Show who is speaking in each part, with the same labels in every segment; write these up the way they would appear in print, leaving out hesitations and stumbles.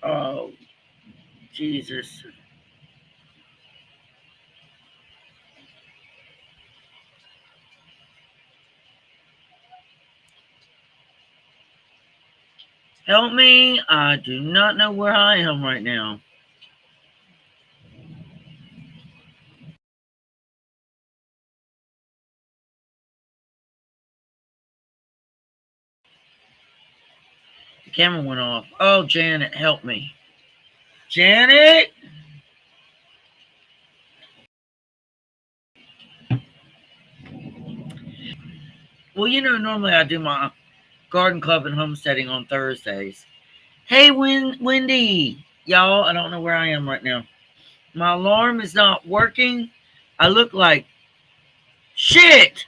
Speaker 1: Oh, Jesus. Help me. I do not know where I am right now. The camera went off. Oh, Janet, help me. Janet? Well, normally I do my garden club and homesteading on Thursdays. Hey, Wendy. Y'all, I don't know where I am right now. My alarm is not working. I look like shit.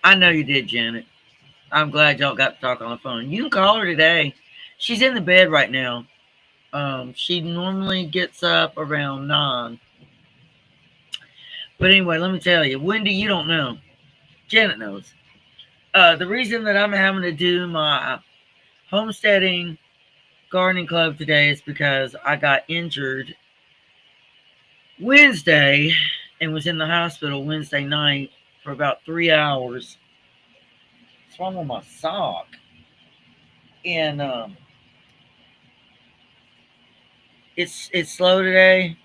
Speaker 1: I know you did, Janet. I'm glad y'all got to talk on the phone. You can call her today. She's in the bed right now. She normally gets up around 9. But anyway, let me tell you, Wendy, you don't know. Janet knows. The reason that I'm having to do my homesteading gardening club today is because I got injured Wednesday and was in the hospital Wednesday night for about 3 hours. What's wrong with my sock? And it's slow today.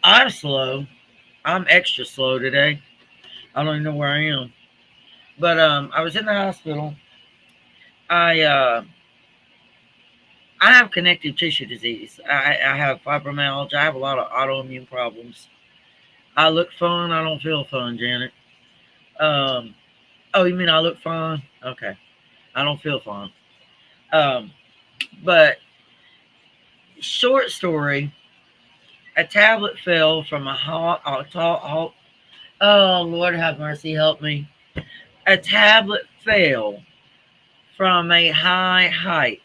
Speaker 1: I'm slow. I'm extra slow today. I don't even know where I am. But I was in the hospital. I uh, I have connective tissue disease. I have fibromyalgia. I have a lot of autoimmune problems. I look fun. I don't feel fun, Janet. Um, oh, you mean I look fun? Okay. I don't feel fun. Um, but short story, a tablet fell from a tall. Oh, Lord have mercy, help me. A tablet fell from a high height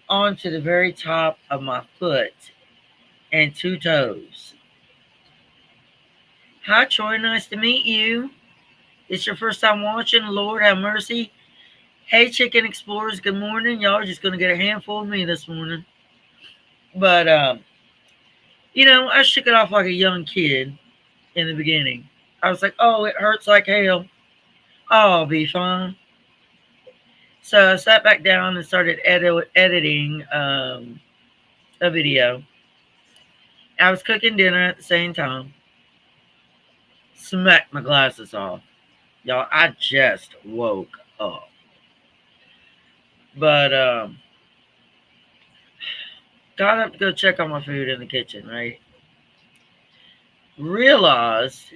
Speaker 1: onto the very top of my foot and 2 toes. Hi, Troy. Nice to meet you. It's your first time watching. Lord have mercy. Hey, Chicken Explorers. Good morning. Y'all are just going to get a handful of me this morning. But, I shook it off like a young kid in the beginning. I was like, oh, it hurts like hell. I'll be fine. So I sat back down and started editing a video. I was cooking dinner at the same time. Smacked my glasses off. Y'all, I just woke up. But got up to go check on my food in the kitchen, right? Realized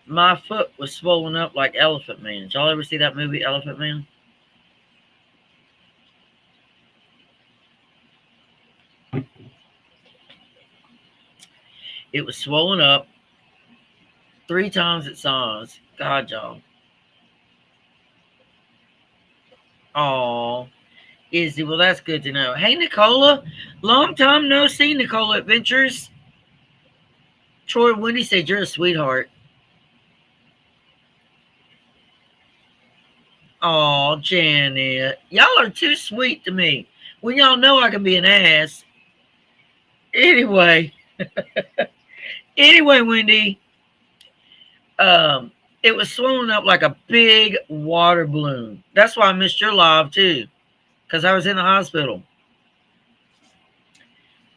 Speaker 1: my foot was swollen up like Elephant Man. Did y'all ever see that movie, Elephant Man? It was swollen up 3 times its size. God, y'all. Oh, Izzy. Well, that's good to know. Hey, Nicola. Long time no see, Nicola Adventures. Troy Wendy said you're a sweetheart. Oh, Janet. Y'all are too sweet to me. When y'all know I can be an ass. Anyway. Anyway, Wendy. Um, it was swollen up like a big water balloon. That's why I missed your live too. Because I was in the hospital.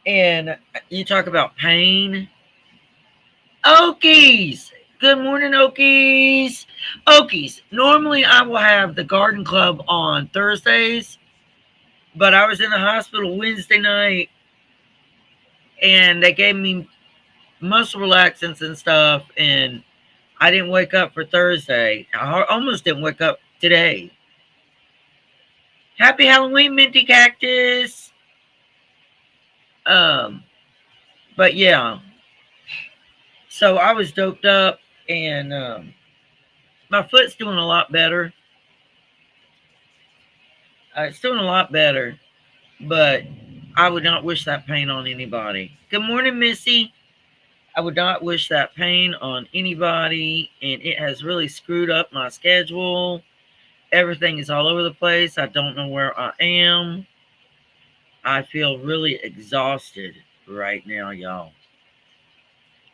Speaker 1: And you talk about pain. Okies. Good morning, Okies. Okies. Normally I will have the garden club on Thursdays, but I was in the hospital Wednesday night and they gave me muscle relaxants and stuff, and I didn't wake up for Thursday. I almost didn't wake up today. Happy Halloween, Minty Cactus. Um, but yeah, so I was doped up, and my foot's doing a lot better. It's doing a lot better, but I would not wish that pain on anybody. Good morning, Missy. I would not wish that pain on anybody, and it has really screwed up my schedule. Everything is all over the place. I don't know where I am. I feel really exhausted right now, y'all.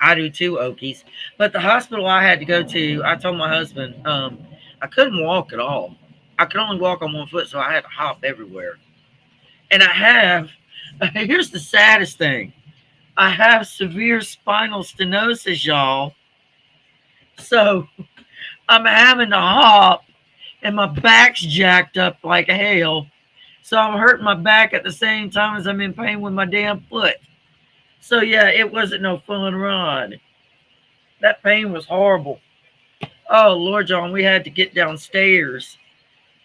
Speaker 1: I do too, Okies. But the hospital I had to go to, I told my husband, I couldn't walk at all. I could only walk on one foot, so I had to hop everywhere. And I have, here's the saddest thing, I have severe spinal stenosis, y'all. So I'm having to hop, and my back's jacked up like hell. So I'm hurting my back at the same time as I'm in pain with my damn foot. So yeah, it wasn't no fun ride. That pain was horrible. Oh Lord, John, we had to get downstairs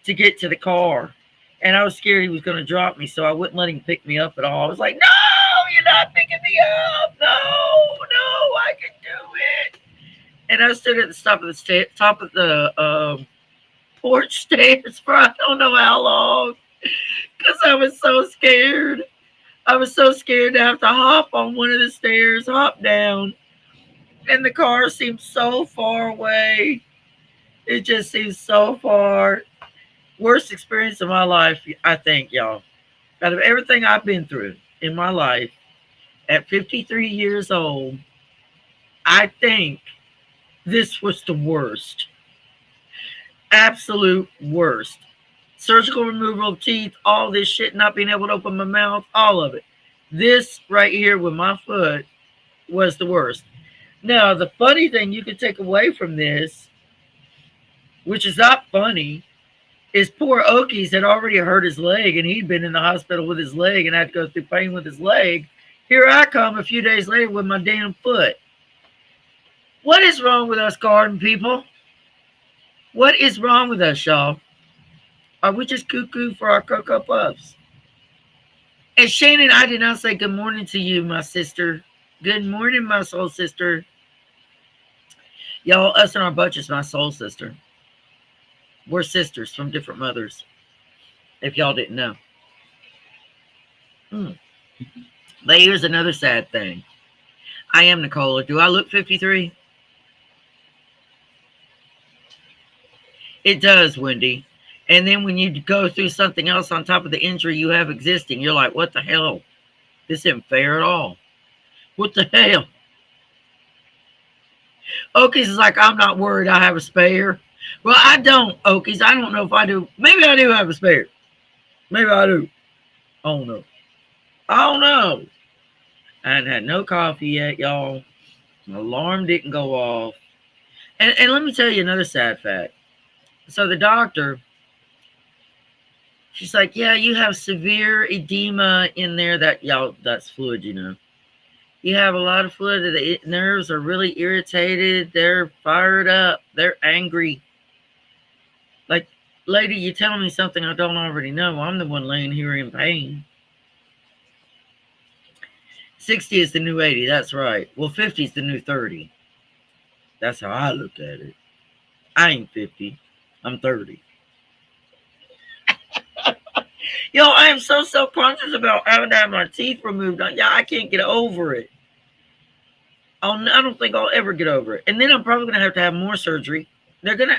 Speaker 1: to get to the car, and I was scared he was going to drop me, so I wouldn't let him pick me up at all. I was like, "No, you're not picking me up. No, no, I can do it." And I stood at the top of the porch stairs for I don't know how long because I was so scared. I was so scared to have to hop on one of the stairs, hop down, and the car seemed so far away. It just seems so far. Worst experience of my life, I think, y'all. Out of everything I've been through in my life, at 53 years old, I think this was the worst. Absolute worst. Surgical removal of teeth, all this shit, not being able to open my mouth, all of it. This right here with my foot was the worst. Now, the funny thing you could take away from this, which is not funny, is poor Okies had already hurt his leg and he'd been in the hospital with his leg and had to go through pain with his leg. Here I come a few days later with my damn foot. What is wrong with us garden people? What is wrong with us, y'all? Are we just cuckoo for our Cocoa Puffs? And Shannon, I did not say good morning to you, my sister. Good morning, my soul sister. Y'all, us and our bunch my soul sister. We're sisters from different mothers, if y'all didn't know. But here's another sad thing. I am Nicola. Do I look 53? It does, Wendy. And then when you go through something else on top of the injury you have existing, you're like, what the hell? This isn't fair at all. What the hell? Okies is like, I'm not worried I have a spare. Well, I don't, Okies. I don't know if I do. Maybe I do have a spare. Maybe I do. I don't know. I don't know. I hadn't had no coffee yet, y'all. My alarm didn't go off. And let me tell you another sad fact. So the doctor, she's like, yeah, you have severe edema in there. That's fluid, you know. You have a lot of fluid. The nerves are really irritated. They're fired up. They're angry. Like, lady, you telling me something I don't already know. I'm the one laying here in pain. 60 is the new 80. That's right. Well, 50 is the new 30. That's how I look at it. I ain't 50. I'm 30. Yo, I am so self-conscious about having to have my teeth removed. Yeah, I can't get over it. I don't think I'll ever get over it. And then I'm probably going to have more surgery. They're going to...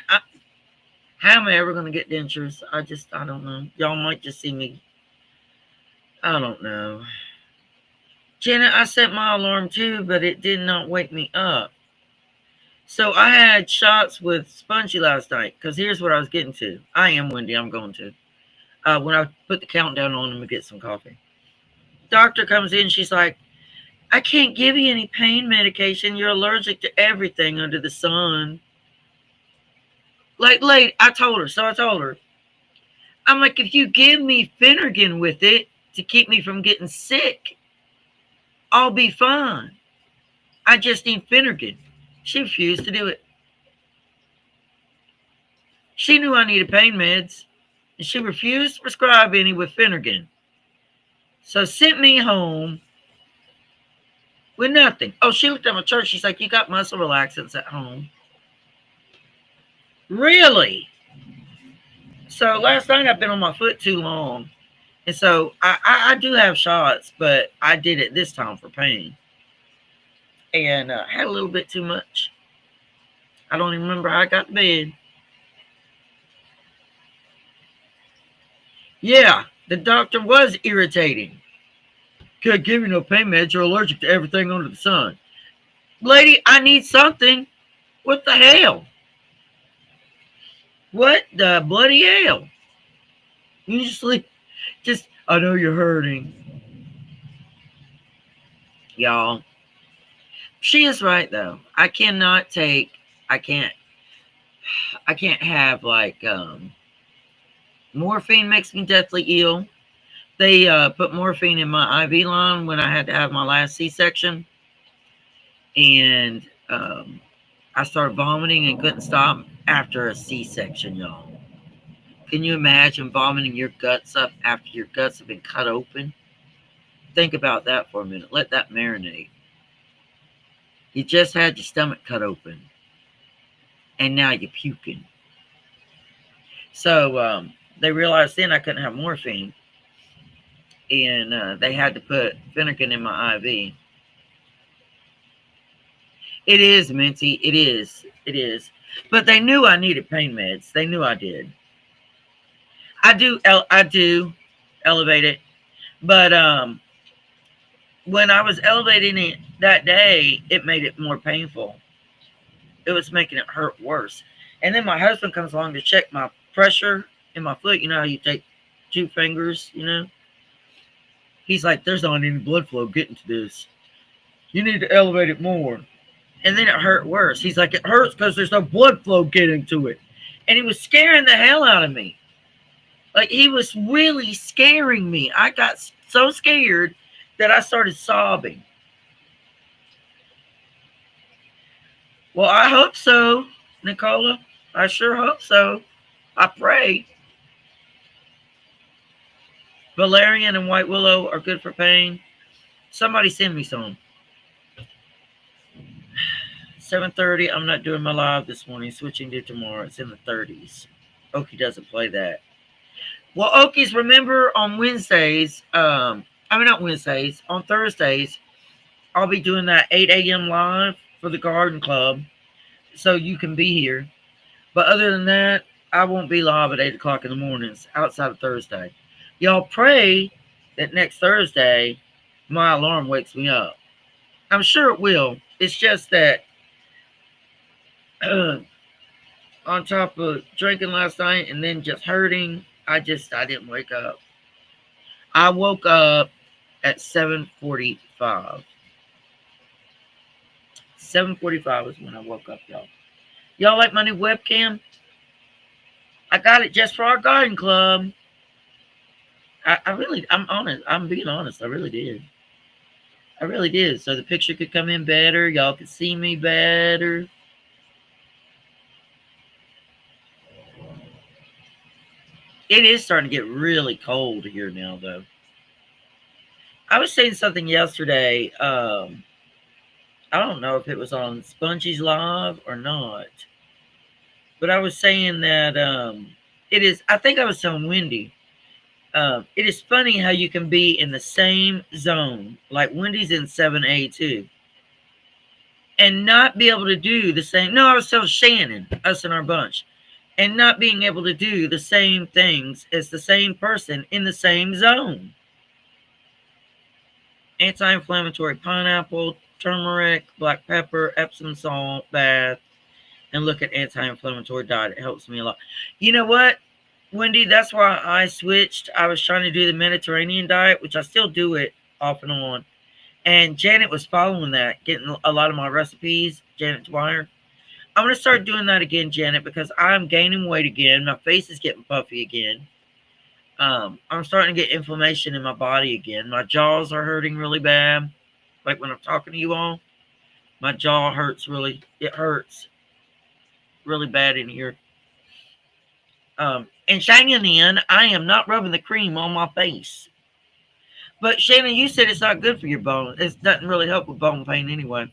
Speaker 1: How am I ever going to get dentures? I don't know. Y'all might just see me. I don't know. Janet, I set my alarm too, but it did not wake me up. So I had shots with Spongy last night, because here's what I was getting to. I am Wendy, I'm going to. When I put the countdown on, I'm going to get some coffee. Doctor comes in, she's like, I can't give you any pain medication. You're allergic to everything under the sun. Like, I told her. I'm like, if you give me Finnegan with it to keep me from getting sick, I'll be fine. I just need Finnegan. She refused to do it. She knew I needed pain meds, and she refused to prescribe any with Finnegan. So sent me home with nothing. Oh, she looked at my chart. She's like, you got muscle relaxants at home. Really? So last night I've been on my foot too long. And so I do have shots, but I did it this time for pain. And had a little bit too much. I don't even remember how I got to bed. Yeah, The doctor was irritating. Can't give you no pain meds. You're allergic to everything under the sun. Lady, I need something. What the hell? What the bloody hell? You just, I know you're hurting. Y'all. She is right though. I can't I can't have like morphine makes me deathly ill. They put morphine in my IV line when I had to have my last C-section, and I started vomiting and couldn't stop after a C-section, y'all. Can you imagine vomiting your guts up after your guts have been cut open? Think about that for a minute. Let that marinate. You just had your stomach cut open, and now you're puking. So they realized then I couldn't have morphine, and they had to put Finnegan in my IV. It is, Minty. It is. It is. But they knew I needed pain meds. They knew I did. I do elevate it. But when I was elevating it that day, it made it more painful. It was making it hurt worse. And then my husband comes along to check my pressure in my foot. You know how you take 2 fingers, you know? He's like, there's not any blood flow getting to this. You need to elevate it more. And then it hurt worse. He's like, it hurts because there's no blood flow getting to it. And he was scaring the hell out of me. Like, he was really scaring me. I got so scared that I started sobbing. Well, I hope so, Nicola. I sure hope so. I pray. Valerian and white willow are good for pain. Somebody send me some. 7:30. I'm not doing my live this morning. Switching to tomorrow. It's in the 30s. Okie doesn't play that. Well, Okies, remember on Wednesdays, not Wednesdays, on Thursdays, I'll be doing that 8 a.m. live for the garden club, so you can be here. But other than that, I won't be live at 8 o'clock in the mornings outside of Thursday. Y'all pray that next Thursday my alarm wakes me up. I'm sure it will. It's just that on top of drinking last night and then just hurting, I didn't wake up. I woke up at 7:45. 7:45 is when I woke up, y'all. Y'all like my new webcam? I got it just for our garden club. I'm honest. I'm being honest. I really did. I really did. So the picture could come in better. Y'all could see me better. It is starting to get really cold here now, though. I was saying something yesterday. I don't know if it was on Spongy's Live or not. But I was saying that it is, I think I was telling Wendy, it is funny how you can be in the same zone, like Wendy's in 7A too, and not be able to do the same. No, I was telling Shannon, us in our bunch, and not being able to do the same things as the same person in the same zone. Anti-inflammatory pineapple, turmeric, black pepper, Epsom salt bath, and look at anti-inflammatory diet. It helps me a lot. You know what, Wendy? That's why I switched. I was trying to do the Mediterranean diet, which I still do it off and on. And Janet was following that, getting a lot of my recipes. Janet Dwyer. I'm going to start doing that again, Janet, because I'm gaining weight again. My face is getting puffy again. I'm starting to get inflammation in my body again. My jaws are hurting really bad. Like when I'm talking to you all, my jaw hurts really. It hurts really bad in here. And Shannon, I am not rubbing the cream on my face. But Shannon, you said it's not good for your bone. It doesn't really help with bone pain anyway.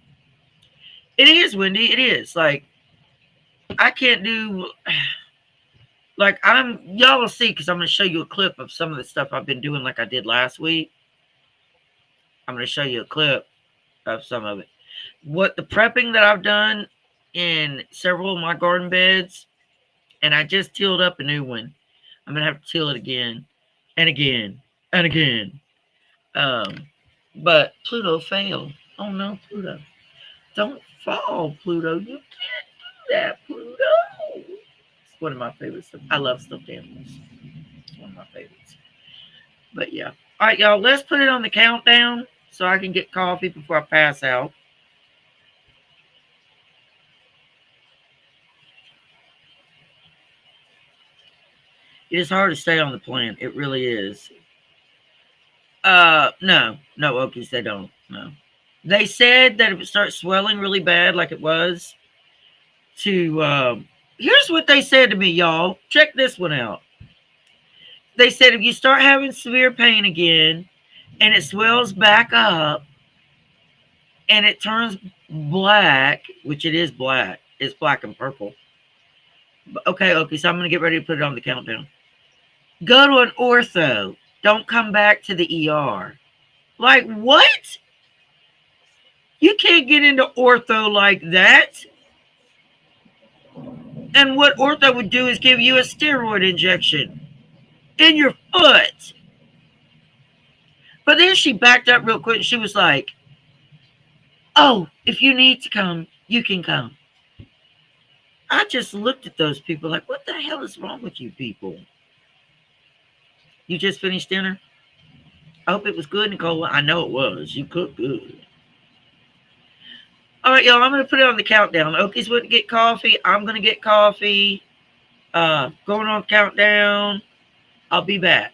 Speaker 1: It is, Wendy. It is. Like, I can't do, like, y'all will see, because I'm going to show you a clip of some of the stuff I've been doing like I did last week. I'm going to show you a clip of some of it. What the prepping that I've done in several of my garden beds, and I just tilled up a new one. I'm going to have to till it again. and again and again. Um, but Pluto failed. Oh no, Pluto. Don't fall, Pluto. You can't do that, Pluto. It's one of my favorites. I love stuffed animals. It's one of my favorites. But yeah. All right, y'all, let's put it on the countdown so I can get coffee before I pass out. It is hard to stay on the plant. It really is. No, Okies, they don't. No. They said that if it starts swelling really bad, like it was, here's what they said to me, y'all. Check this one out. They said if you start having severe pain again and it swells back up and it turns black, which it is black, it's black and purple. Okay, so I'm going to get ready to put it on the countdown. Go to an ortho. Don't come back to the ER. Like, what? You can't get into ortho like that. And what ortho would do is give you a steroid injection in your foot. But then she backed up real quick. She was like, oh, if you need to come, you can come. I just looked at those people like, what the hell is wrong with you people? You just finished dinner? I hope it was good, Nicole. I know it was. You cooked good. All right, y'all, I'm going to put it on the countdown. Okies went to get coffee. I'm going to get coffee. Going on countdown. I'll be back.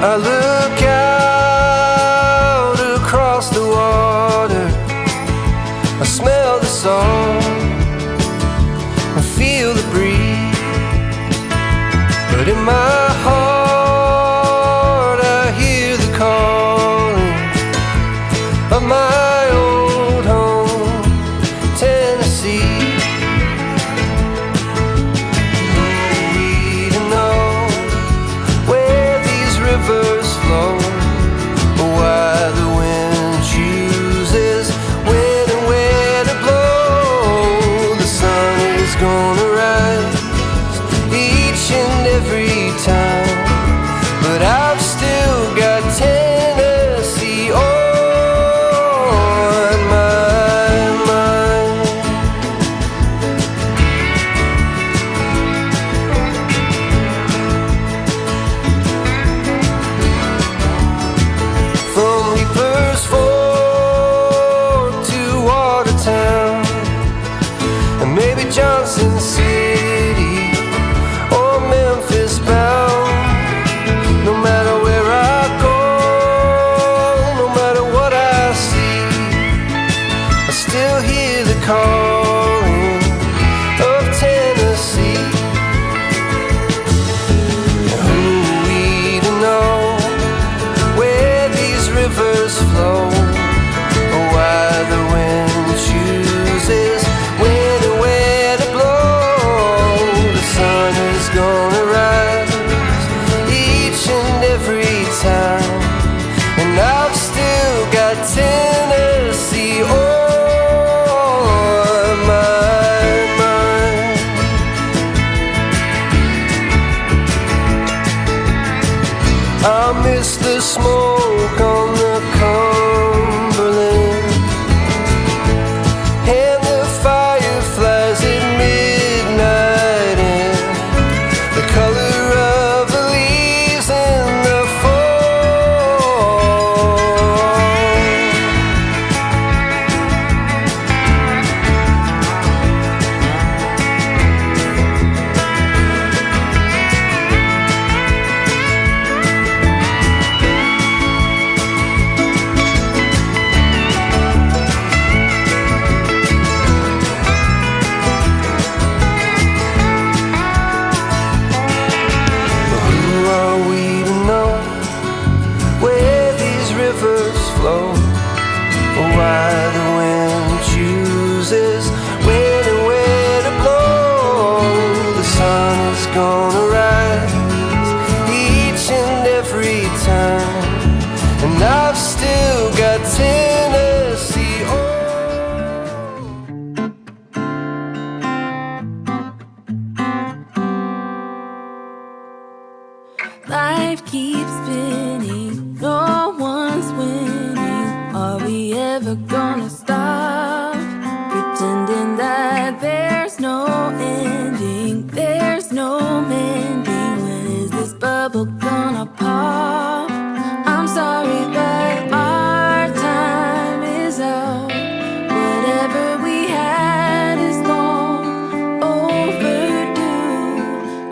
Speaker 2: I look out across the water, I smell the salt and feel the breeze, but in my heart I hear the calling of my old home, Tennessee. Rivers flow, why the wind chooses when and where to blow. The sun is gonna rise each and every time. gonna rise each and every time. And I've still got Tennessee on.
Speaker 3: Life keeps spinning, no one's winning. Are we ever gonna stop pretending that there's no ending, there's no mending? When is this bubble gonna pop? I'm sorry, but our time is up. Whatever we had is long overdue.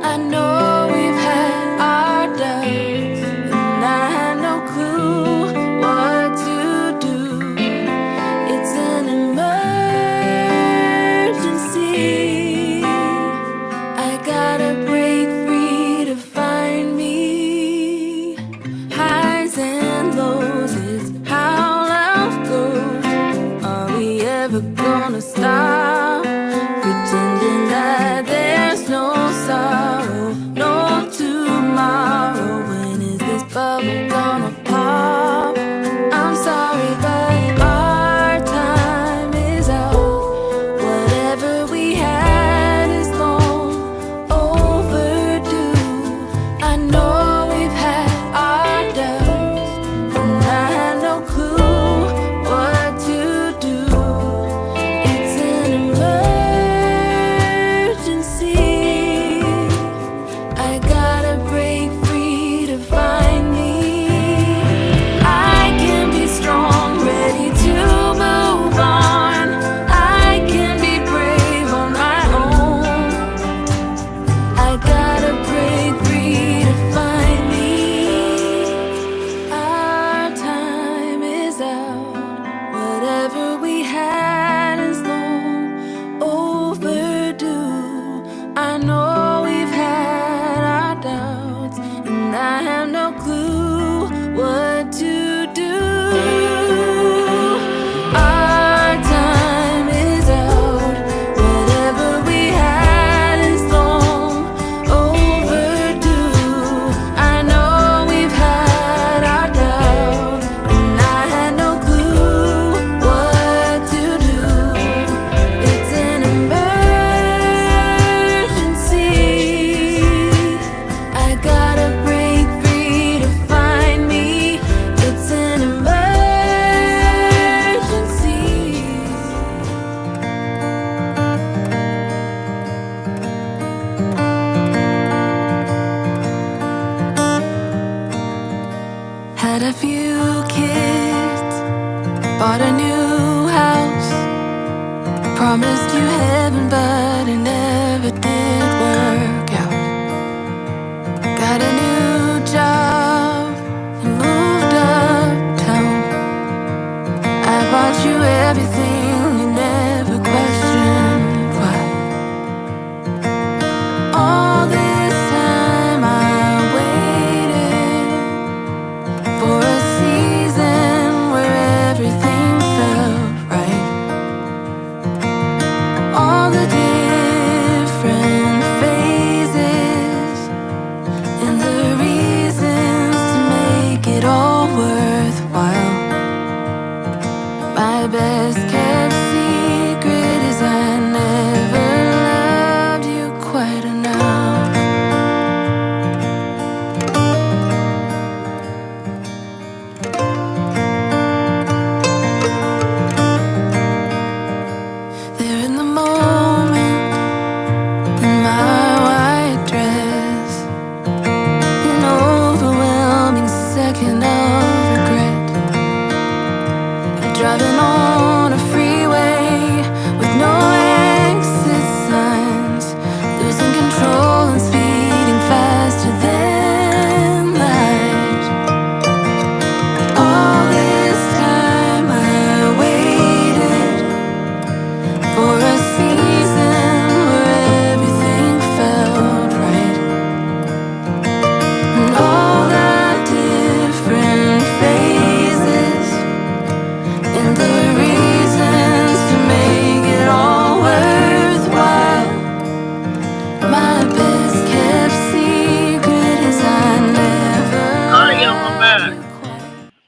Speaker 3: I know we've had our doubts, and I had no clue what to do. It's an emergency. I gotta break free to find me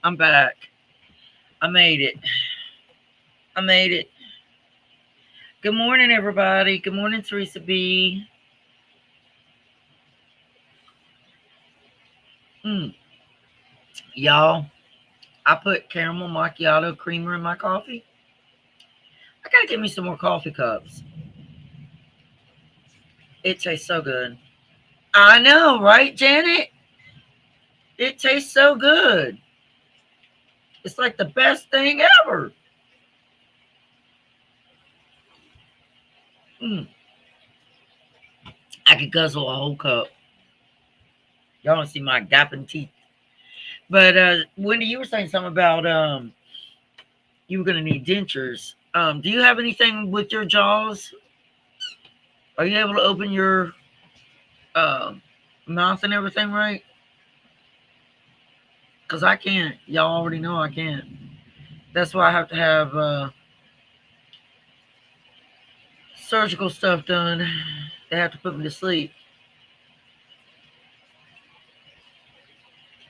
Speaker 1: I'm back. I made it. I made it. Good morning, everybody. Good morning, Teresa B. Mm. Y'all, I put caramel macchiato creamer in my coffee. I gotta get me some more coffee cups. It tastes so good. I know, right, Janet? It tastes so good. It's like the best thing ever. Mm. I could guzzle a whole cup. Y'all don't see my gapping teeth. But Wendy, you were saying something about you were gonna need dentures. Do you have anything with your jaws? Are you able to open your um mouth and everything right? Cause I can't. Y'all already know I can't. That's why I have to have surgical stuff done. They have to put me to sleep.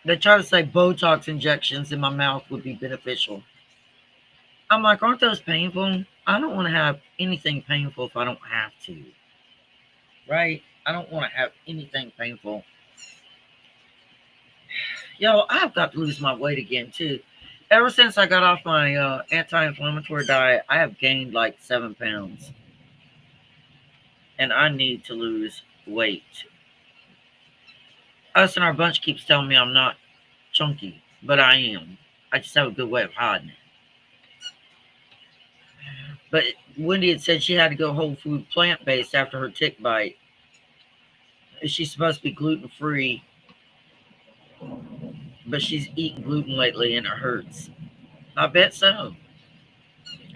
Speaker 1: They try to say Botox injections in my mouth would be beneficial. I'm like, aren't those painful? I don't want to have anything painful if I don't have to. Right? I don't want to have anything painful. Yo, I've got to lose my weight again too. Ever since I got off my anti-inflammatory diet, I have gained like 7 pounds, and I need to lose weight. Us in our bunch keeps telling me I'm not chunky, but I am. I just have a good way of hiding it. But Wendy had said she had to go whole food plant based after her tick bite. She's supposed to be gluten free, but she's eating gluten lately and it hurts. I bet so.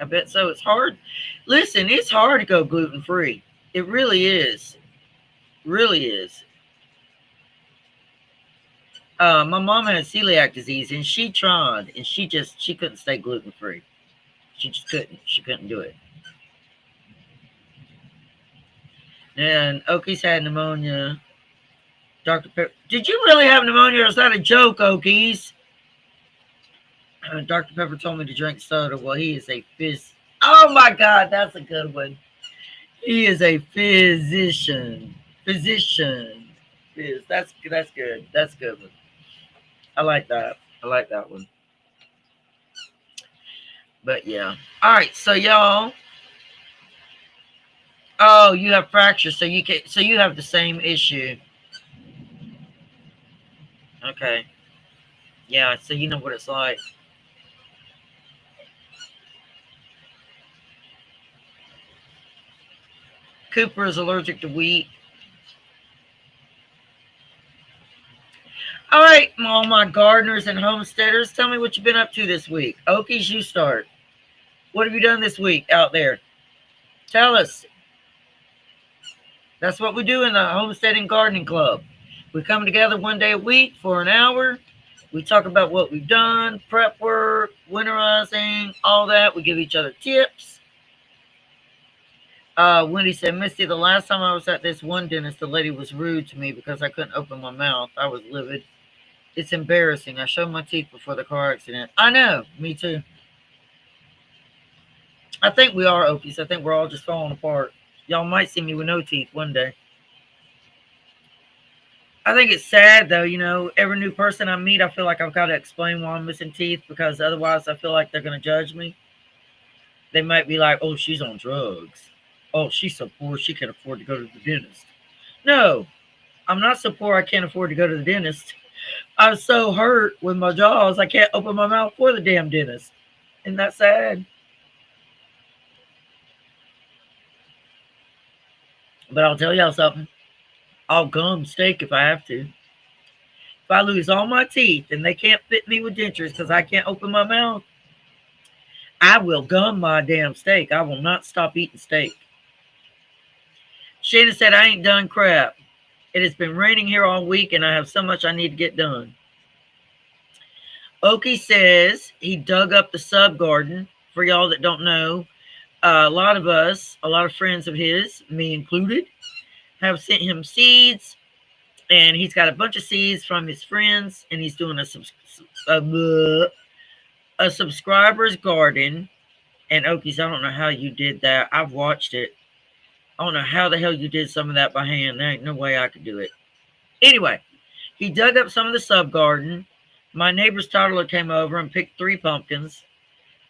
Speaker 1: I bet so. It's hard. Listen, it's hard to go gluten free. It really is. Really is. My mom had celiac disease and she tried and she couldn't stay gluten free. She just couldn't. She couldn't do it. And Okies had pneumonia. Dr. Pepper, did you really have pneumonia or is that a joke, Okies? Dr. Pepper told me to drink soda. Well, he is a phys. Oh my God, that's a good one. He is a physician. Physician. That's good. That's good one. I like that. I like that one. But yeah. All right. So y'all. Oh, you have fractures, so you can. So you have the same issue. Okay. Yeah. So you know what it's like. Cooper is allergic to wheat. All right, all my gardeners and homesteaders, tell me what you've been up to this week. Okies, you start. What have you done this week out there? Tell us. That's what we do in the Homesteading Gardening Club. We come together one day a week for an hour. We talk about what we've done, prep work, winterizing, all that. We give each other tips. Wendy said, Misty, the last time I was at this one dentist, the lady was rude to me because I couldn't open my mouth. I was livid. It's embarrassing. I showed my teeth before the car accident. I know. Me too. I think we are, Okies. I think we're all just falling apart. Y'all might see me with no teeth one day. I think it's sad, though. You know, every new person I meet, I feel like I've got to explain why I'm missing teeth because otherwise I feel like they're going to judge me. They might be like, oh, she's on drugs. Oh, she's so poor she can't afford to go to the dentist. No, I'm not so poor I can't afford to go to the dentist. I'm so hurt with my jaws I can't open my mouth for the damn dentist. Isn't that sad? But I'll tell y'all something. I'll gum steak if I have to. If I lose all my teeth and they can't fit me with dentures because I can't open my mouth, I will gum my damn steak. I will not stop eating steak. Shannon said, I ain't done crap. It has been raining here all week and I have so much I need to get done. Okie says he dug up the sub garden. For y'all that don't know, a lot of friends of his, me included, have sent him seeds And he's got a bunch of seeds from his friends, and he's doing a subscriber's garden. And Okies, I don't know how you did that. I've watched it. I don't know how the hell you did some of that by hand. There ain't no way I could do it. Anyway, he dug up some of the sub garden. My neighbor's toddler came over and picked 3 pumpkins.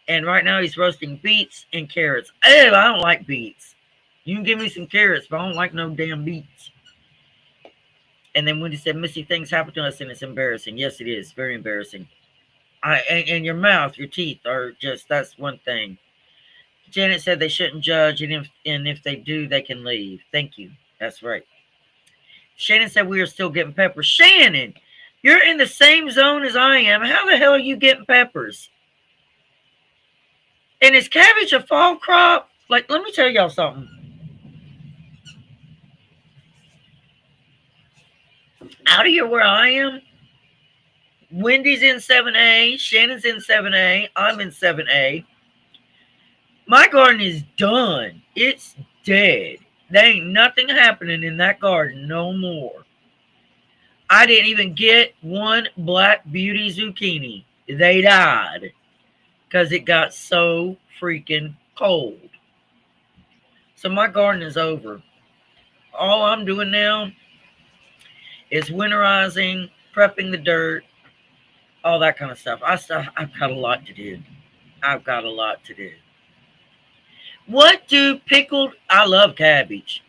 Speaker 1: And right now he's roasting beets and carrots. Ew, I don't like beets. You can give me some carrots, but I don't like no damn beets. And then when he said, Missy, things happen to us and it's embarrassing. Yes, it is. Very embarrassing. And your mouth, your teeth are just, that's one thing. Janet said they shouldn't judge, and if they do, they can leave. Thank you. That's right. Shannon said we are still getting peppers. Shannon, you're in the same zone as I am. How the hell are you getting peppers? And is cabbage a fall crop? Like, let me tell y'all something. Out of here where I am, Wendy's in 7A, Shannon's in 7A, I'm in 7A. My garden is done. It's dead. There ain't nothing happening in that garden no more. I didn't even get one black beauty zucchini. They died because it got so freaking cold. So my garden is over. All I'm doing now is winterizing, prepping the dirt, all that kind of stuff. I've got a lot to do. I've got a lot to do. What do pickled? I love cabbage.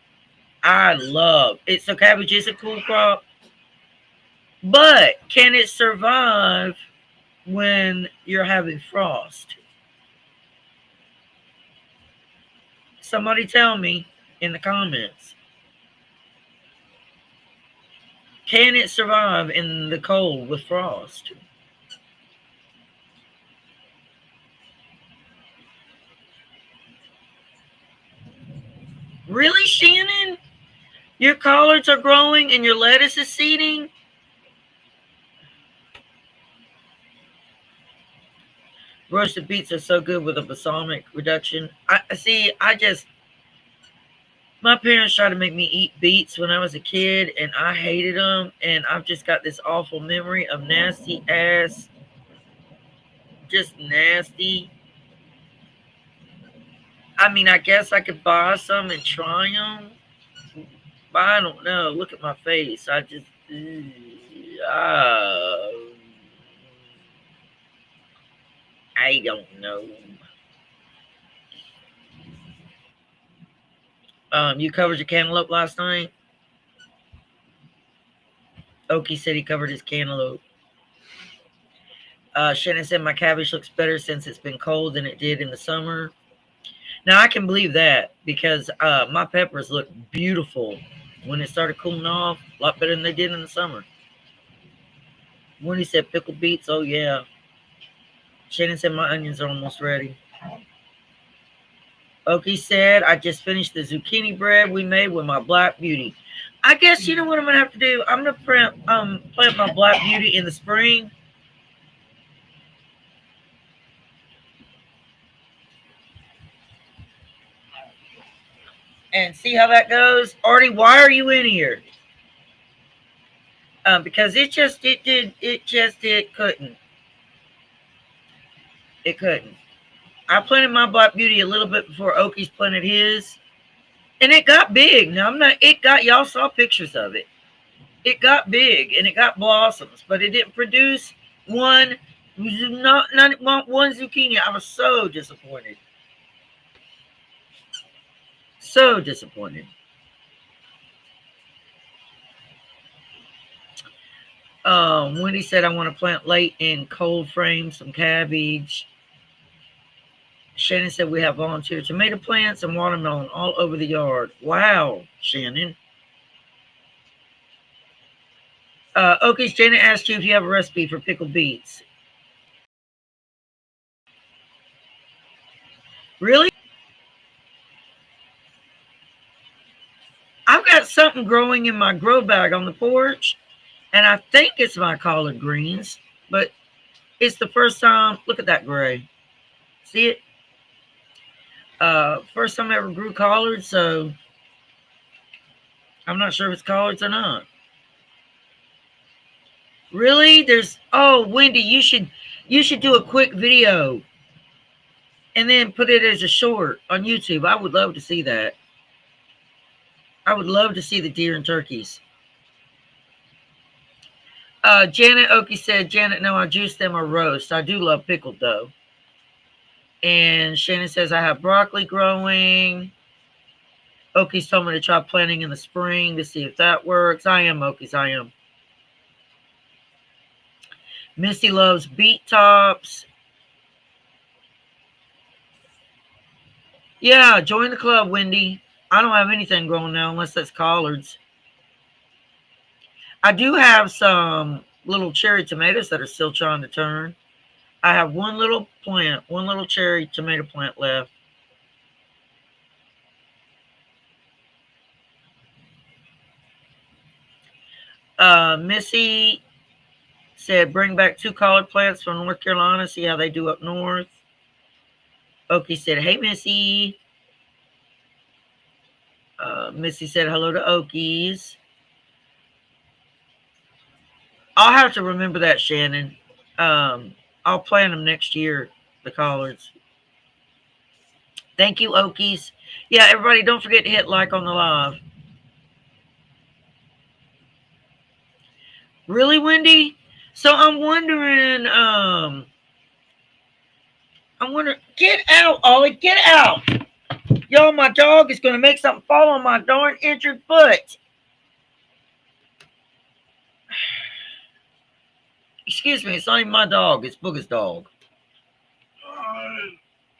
Speaker 1: I love it. So cabbage is a cool crop. But can it survive when you're having frost? Somebody tell me in the comments. Can it survive in the cold with frost? Really, Shannon? Your collards are growing and your lettuce is seeding? Roasted beets are so good with a balsamic reduction. My parents tried to make me eat beets when I was a kid, and I hated them. And I've just got this awful memory of nasty ass, just nasty. I mean, I guess I could buy some and try them, but I don't know. Look at my face. I don't know. You covered your cantaloupe last night? Okie said he covered his cantaloupe. Shannon said my cabbage looks better since it's been cold than it did in the summer. Now I can believe that because my peppers look beautiful when it started cooling off, a lot better than they did in the summer. When he said pickled beets, oh yeah. Shannon said my onions are almost ready. Okie said I just finished the zucchini bread we made with my black beauty. I guess you know what I'm gonna have to do. I'm gonna plant my black beauty in the spring. And see how that goes. Artie, why are you in here? Because it couldn't. It couldn't. I planted my black beauty a little bit before Okie's planted his. And it got big. Now y'all saw pictures of it. It got big and it got blossoms, but it didn't produce not one zucchini. I was so disappointed. So disappointed. Wendy said I want to plant late in cold frame some cabbage. Shannon said we have volunteer tomato plants and watermelon all over the yard. Wow, Shannon. Okay, Janet asked you if you have a recipe for pickled beets. Really? I've got something growing in my grow bag on the porch, and I think it's my collard greens, but it's the first time. Look at that gray. See it? First time I ever grew collards, so I'm not sure if it's collards or not. Really? There's Wendy, you should do a quick video and then put it as a short on YouTube. I would love to see that. I would love to see the deer and turkeys. Janet Okie said, Janet, no, I juice them or roast. I do love pickled though. And Shannon says, I have broccoli growing. Okie's told me to try planting in the spring to see if that works. I am, Okies, I am. Missy loves beet tops. Yeah, join the club, Wendy. I don't have anything growing now unless that's collards. I do have some little cherry tomatoes that are still trying to turn. I have one little plant, one little cherry tomato plant left. Missy said, bring back 2 collard plants from North Carolina, see how they do up north. Okie said, hey, Missy. Missy said, hello to Okies. I'll have to remember that, Shannon. I'll plant them next year, the collards. Thank you, Okies. Yeah, everybody, don't forget to hit like on the live. Really, Wendy? So I'm wondering, get out, Ollie, get out. Y'all, my dog is going to make something fall on my darn injured foot. Excuse me, it's not even my dog, it's Booger's dog.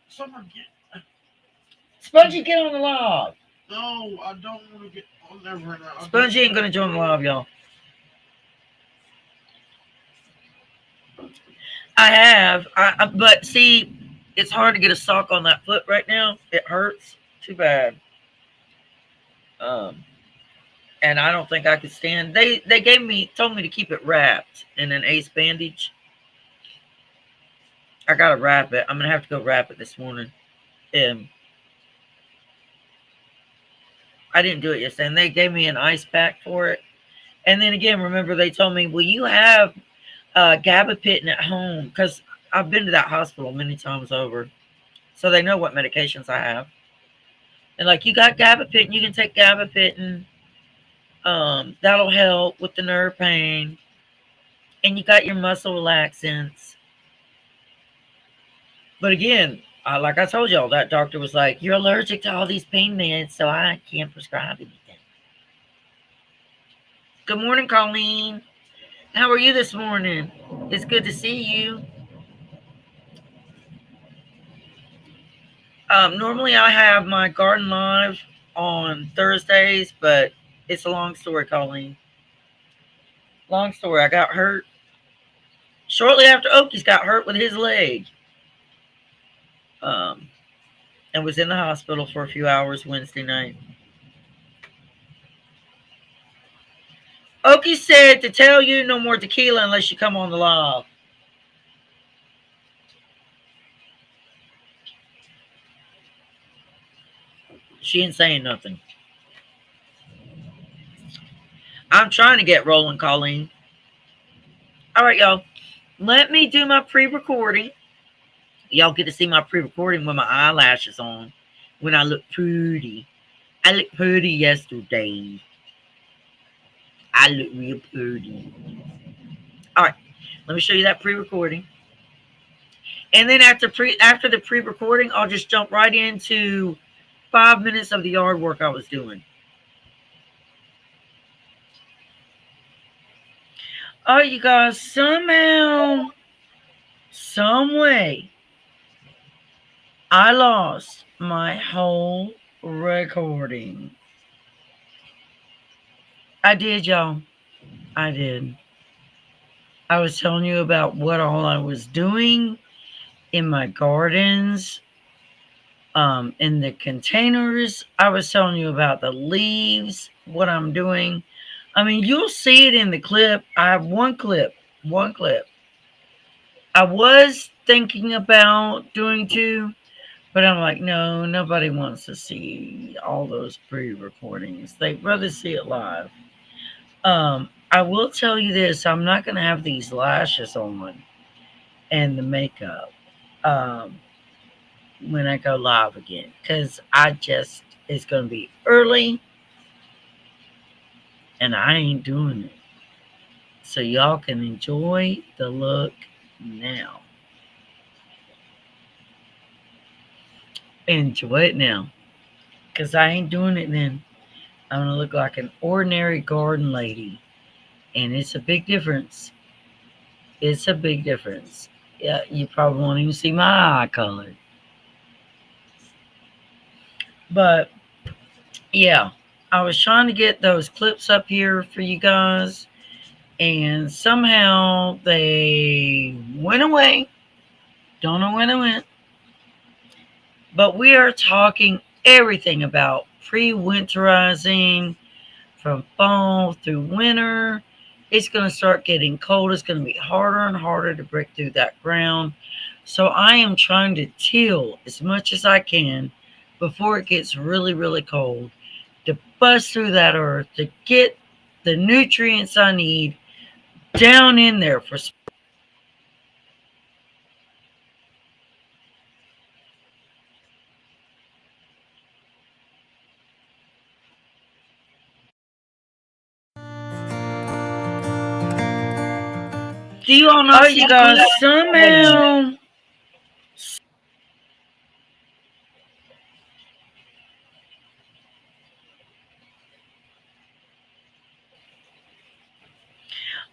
Speaker 4: Someone get.
Speaker 1: Spongy, get on the live.
Speaker 4: No, I don't want to get on there right now.
Speaker 1: Spongy ain't going to join the live, y'all. I have, but see, it's hard to get a sock on that foot right now. It hurts. Too bad. And I don't think I could stand. They told me to keep it wrapped in an ace bandage. I gotta wrap it. I'm gonna have to go wrap it this morning. I didn't do it yesterday, and they gave me an ice pack for it. And then again, remember they told me, well, you have gabapentin at home, because I've been to that hospital many times over, so they know what medications I have. And like, you got gabapentin, you can take gabapentin. That'll help with the nerve pain. And you got your muscle relaxants. But again, like I told y'all, that doctor was like, you're allergic to all these pain meds, so I can't prescribe anything. Good morning, Colleen. How are you this morning? It's good to see you. Normally I have my garden live on Thursdays, but it's a long story, Colleen. Long story. I got hurt shortly after Okies got hurt with his leg. And was in the hospital for a few hours Wednesday night. Okie said to tell you no more tequila unless you come on the live. She ain't saying nothing. I'm trying to get rolling, Colleen. All right, y'all. Let me do my pre-recording. Y'all get to see my pre-recording with my eyelashes on when I look pretty. I looked pretty yesterday. I look real pretty. All right. Let me show you that pre-recording. And then after the pre-recording, I'll just jump right into 5 minutes of the yard work I was doing. All right, you guys, somehow, some way, I lost my whole recording. I did, y'all. I did. I was telling you about what all I was doing in my gardens, in the containers. I was telling you about the leaves, what I'm doing. I mean, you'll see it in the clip. I have one clip. I was thinking about doing 2, but I'm like, no, nobody wants to see all those pre-recordings. They'd rather see it live. I I will tell you this: I'm not going to have these lashes on and the makeup um, when I go live again because I just it's going to be early and I ain't doing it. So y'all can enjoy the look now. Enjoy it now because I ain't doing it then. I'm going to look like an ordinary garden lady. And it's a big difference. It's a big difference. Yeah, you probably won't even see my eye color. But yeah, I was trying to get those clips up here for you guys, and somehow they went away. Don't know where they went. But we are talking everything about pre winterizing from fall through winter. It's going to start getting cold. It's going to be harder and harder to break through that ground. So I am trying to till as much as I can before it gets really, really cold to bust through that earth to get the nutrients I need down in there for. Do you all know? You guys somehow.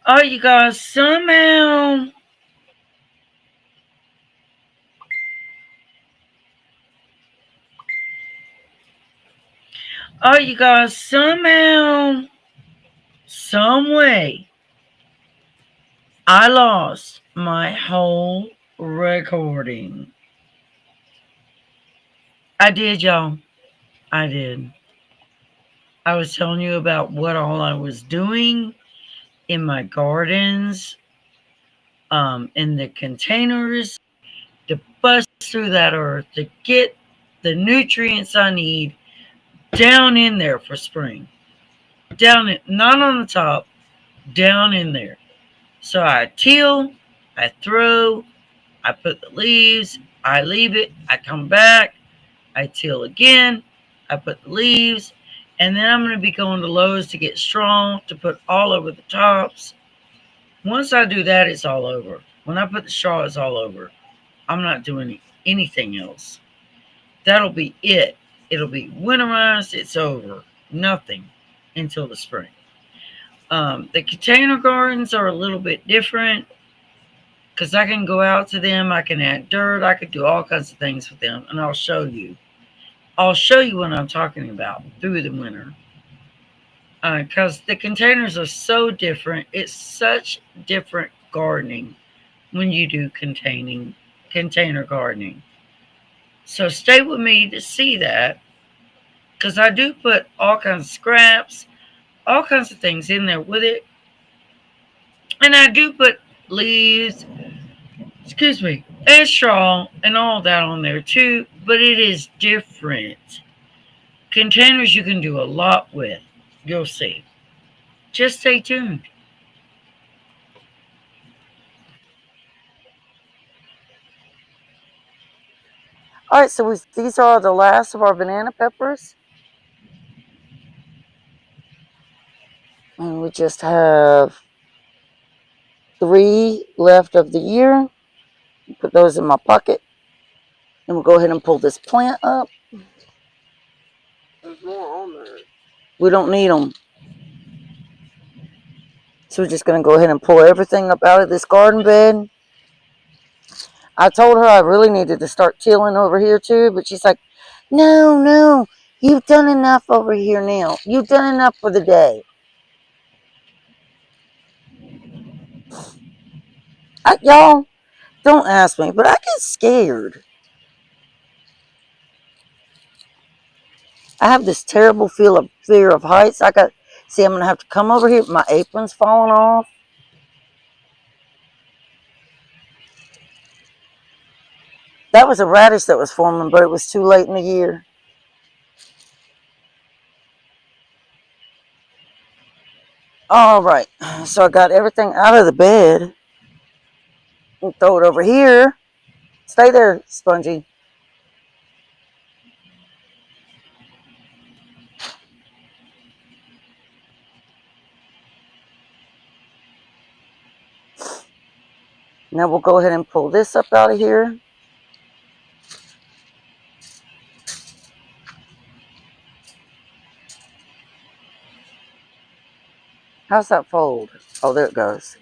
Speaker 1: Oh, you guys somehow. Oh, you guys somehow. Some way. I lost my whole recording. I did, y'all. I did. I was telling you about what all I was doing in my gardens, in the containers to bust through that earth to get the nutrients I need down in there for spring. Down in, not on the top, down in there. So I till, I throw, I put the leaves, I leave it, I come back, I till again, I put the leaves, and then I'm going to be going to Lowe's to get strong to put all over the tops. Once I do that, it's all over. When I put the straw, it's all over. I'm not doing anything else. That'll be it. It'll be winterized. It's over. Nothing until the spring. The container gardens are a little bit different because I can go out to them. I can add dirt. I could do all kinds of things with them, and I'll show you. I'll show you what I'm talking about through the winter. Because the containers are so different. It's such different gardening when you do container gardening. So stay with me to see that because I do put all kinds of scraps, all kinds of things in there with it. And I do put leaves, excuse me, and straw and all that on there too, but it is different. Containers you can do a lot with. You'll see. Just stay tuned. All right, so these are the last of our banana peppers. And we just have 3 left of the year. Put those in my pocket. And we'll go ahead and pull this plant up.
Speaker 4: There's more on there.
Speaker 1: We don't need them. So we're just going to go ahead and pull everything up out of this garden bed. I told her I really needed to start tilling over here too, but she's like, no, you've done enough over here now. You've done enough for the day. Y'all, don't ask me, but I get scared. I have this terrible fear of heights. See, I'm going to have to come over here. My apron's falling off. That was a radish that was forming, but it was too late in the year. All right. So I got everything out of the bed. And throw it over here. Stay there, Spongy. Now we'll go ahead and pull this up out of here. How's that fold? Oh, there it goes.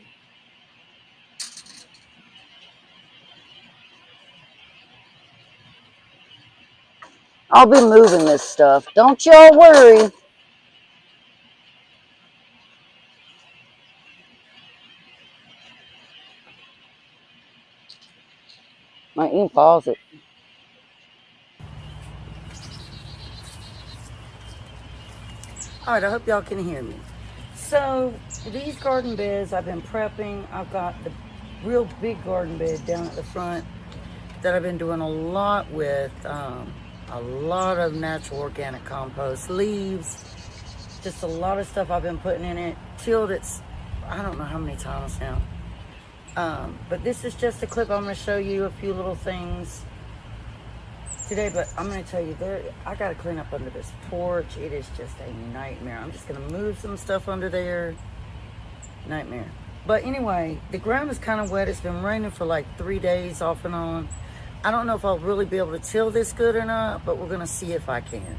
Speaker 1: I'll be moving this stuff. Don't y'all worry. My ink falls it. All right, I hope y'all can hear me. So these garden beds I've been prepping. I've got the real big garden bed down at the front that I've been doing a lot with. A lot of natural organic compost, leaves, just a lot of stuff I've been putting in it. Tilled it's, I don't know how many times now. But this is just a clip. I'm going to show you a few little things today, but I'm going to tell you, I got to clean up under this porch. It is just a nightmare. I'm just going to move some stuff under there. Nightmare. But anyway, the ground is kind of wet. It's been raining for like 3 days off and on. I don't know if I'll really be able to till this good or not, but we're going to see if I can.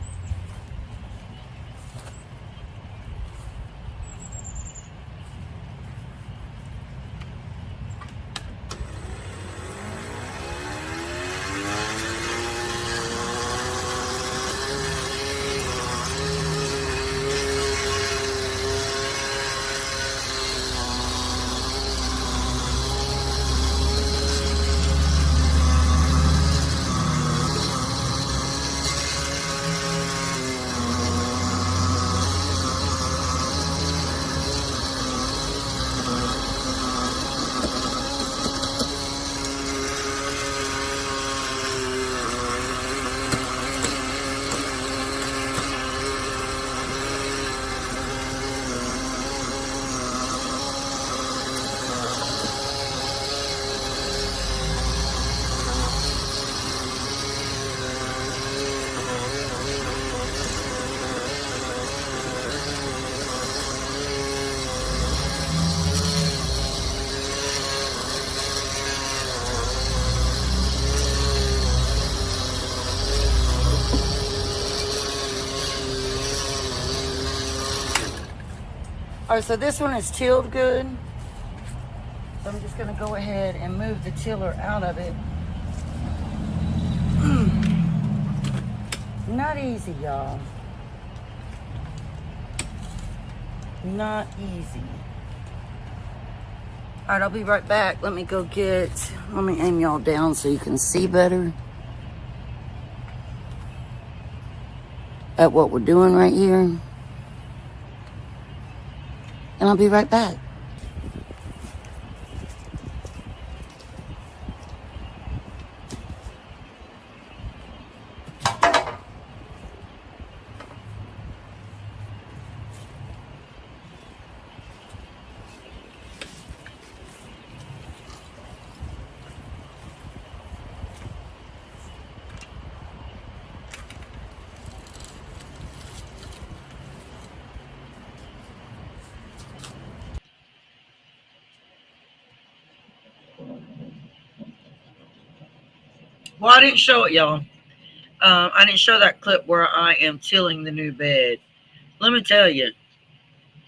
Speaker 1: All right, so this one is tilled good. So I'm just gonna go ahead and move the tiller out of it. Not easy, y'all. Not easy. All right, I'll be right back. Let me aim y'all down so you can see better at what we're doing right here. And I'll be right back. Well, I didn't show it, y'all. I didn't show that clip where I am tilling the new bed. Let me tell you,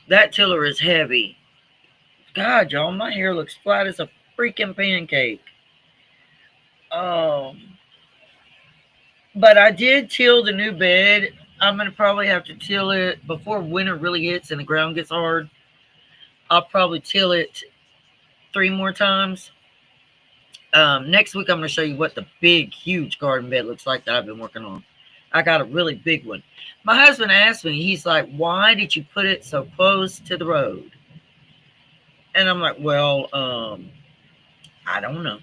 Speaker 1: that tiller is heavy. God, y'all, my hair looks flat as a freaking pancake. But I did till the new bed. I'm going to probably have to till it before winter really hits and the ground gets hard. I'll probably till it 3 more times. Next week, I'm going to show you what the big, huge garden bed looks like that I've been working on. I got a really big one. My husband asked me, he's like, why did you put it so close to the road? And I'm like, well, I don't know.